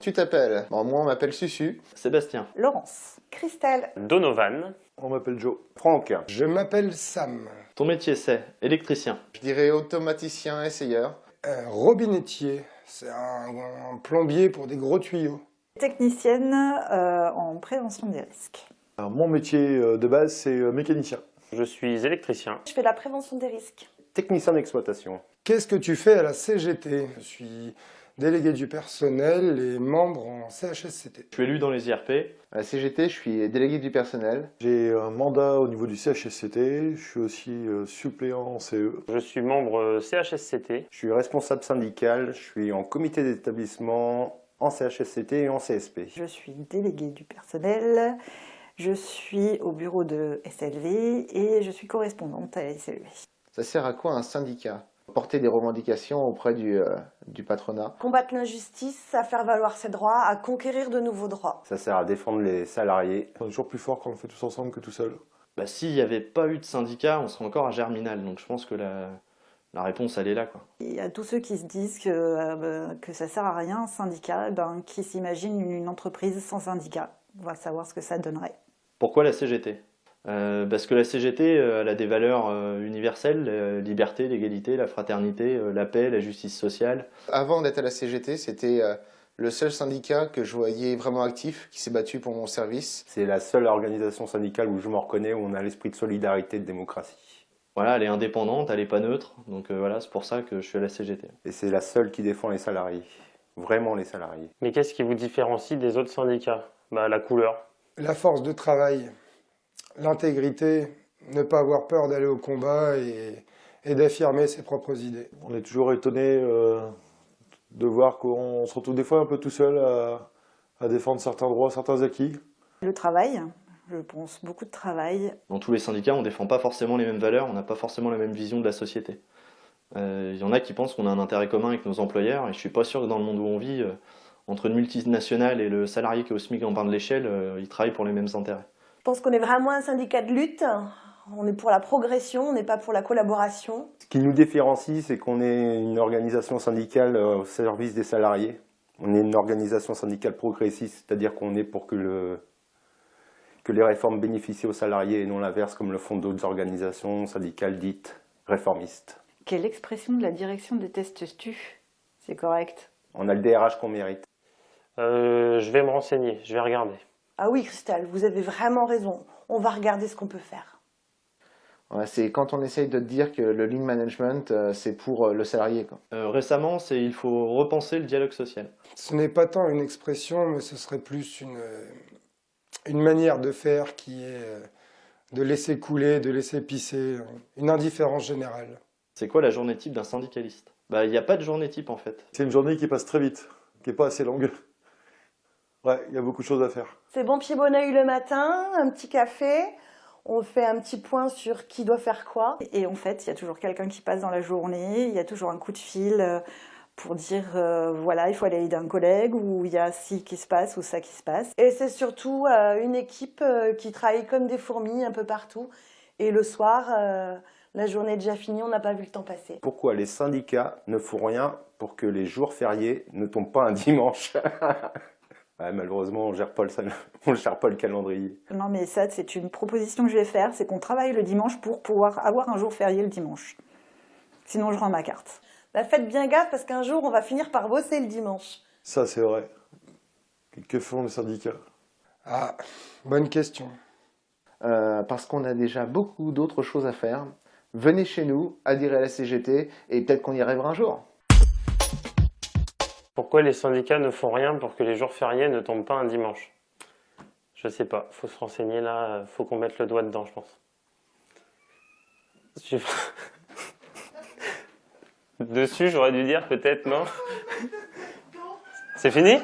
tu t'appelles? Bon, moi, on m'appelle Susu. Sébastien. Laurence. Christelle. Donovan. On m'appelle Joe. Franck. Je m'appelle Sam. Ton métier c'est électricien. Je dirais automaticien, essayeur. Robinettier, c'est un plombier pour des gros tuyaux. Technicienne en prévention des risques. Alors, mon métier de base, c'est mécanicien. Je suis électricien. Je fais la prévention des risques. Technicien d'exploitation. Qu'est-ce que tu fais à la CGT? Je suis délégué du personnel et membre en CHSCT. Je suis élu dans les IRP. À la CGT, je suis délégué du personnel. J'ai un mandat au niveau du CHSCT. Je suis aussi suppléant en CE. Je suis membre CHSCT. Je suis responsable syndical. Je suis en comité d'établissement, en CHSCT et en CSP. Je suis déléguée du personnel. Je suis au bureau de SLV et je suis correspondante à SLV. Ça sert à quoi un syndicat? Porter des revendications auprès du patronat. Combattre l'injustice, à faire valoir ses droits, à conquérir de nouveaux droits. Ça sert à défendre les salariés. On est toujours plus fort quand on le fait tous ensemble que tout seul. Bah, s'il n'y avait pas eu de syndicat, on serait encore à Germinal. Donc je pense que la réponse, elle est là, quoi. Il y a tous ceux qui se disent que ça sert à rien un syndicat, qui s'imaginent une entreprise sans syndicat. On va savoir ce que ça donnerait. Pourquoi la CGT? Parce que la CGT, elle a des valeurs universelles, la liberté, l'égalité, la fraternité, la paix, la justice sociale. Avant d'être à la CGT, c'était le seul syndicat que je voyais vraiment actif, qui s'est battu pour mon service. C'est la seule organisation syndicale où je me reconnais, où on a l'esprit de solidarité et de démocratie. Voilà, elle est indépendante, elle n'est pas neutre. Donc voilà, c'est pour ça que je suis à la CGT. Et c'est la seule qui défend les salariés. Vraiment les salariés. Mais qu'est-ce qui vous différencie des autres syndicats? Bah, la couleur. La force de travail, l'intégrité, ne pas avoir peur d'aller au combat et d'affirmer ses propres idées. On est toujours étonné de voir qu'on se retrouve des fois un peu tout seul à défendre certains droits, certains acquis. Le travail, je pense beaucoup de travail. Dans tous les syndicats, on ne défend pas forcément les mêmes valeurs, on n'a pas forcément la même vision de la société. Il y en a qui pensent qu'on a un intérêt commun avec nos employeurs, et je ne suis pas sûr que dans le monde où on vit, entre une multinationale et le salarié qui est au SMIC en bas de l'échelle, ils travaillent pour les mêmes intérêts. Je pense qu'on est vraiment un syndicat de lutte. On est pour la progression, on n'est pas pour la collaboration. Ce qui nous différencie, c'est qu'on est une organisation syndicale au service des salariés. On est une organisation syndicale progressiste, c'est-à-dire qu'on est pour que les réformes bénéficient aux salariés et non l'inverse, comme le font d'autres organisations syndicales dites réformistes. Quelle expression de la direction détestes-tu? C'est correct. On a le DRH qu'on mérite. Je vais me renseigner, je vais regarder. Ah oui, Christelle, vous avez vraiment raison. On va regarder ce qu'on peut faire. Ouais, c'est quand on essaye de dire que le lean management, c'est pour le salarié, quoi. Récemment, il faut repenser le dialogue social. Ce n'est pas tant une expression, mais ce serait plus une manière de faire qui est de laisser couler, de laisser pisser, une indifférence générale. C'est quoi la journée type d'un syndicaliste? Bah, il n'y a pas de journée type en fait. C'est une journée qui passe très vite, qui n'est pas assez longue. Ouais, il y a beaucoup de choses à faire. C'est bon pied bon oeil le matin, un petit café. On fait un petit point sur qui doit faire quoi. Et en fait, il y a toujours quelqu'un qui passe dans la journée, il y a toujours un coup de fil pour dire voilà, il faut aller aider un collègue, ou il y a ci qui se passe ou ça qui se passe. Et c'est surtout une équipe qui travaille comme des fourmis un peu partout. Et le soir, la journée est déjà finie, on n'a pas vu le temps passer. Pourquoi les syndicats ne font rien pour que les jours fériés ne tombent pas un dimanche? Ouais, malheureusement, on gère pas le calendrier. Non, mais ça, c'est une proposition que je vais faire, c'est qu'on travaille le dimanche pour pouvoir avoir un jour férié le dimanche. Sinon, je rends ma carte. Bah, faites bien gaffe parce qu'un jour, on va finir par bosser le dimanche. Ça, c'est vrai. Que font les syndicats? Ah, bonne question. Parce qu'on a déjà beaucoup d'autres choses à faire. Venez chez nous, adhérez à la CGT, et peut-être qu'on y arrivera un jour. Pourquoi les syndicats ne font rien pour que les jours fériés ne tombent pas un dimanche? Je sais pas, faut se renseigner là, faut qu'on mette le doigt dedans, je pense. Dessus, j'aurais dû dire peut-être, non? C'est fini?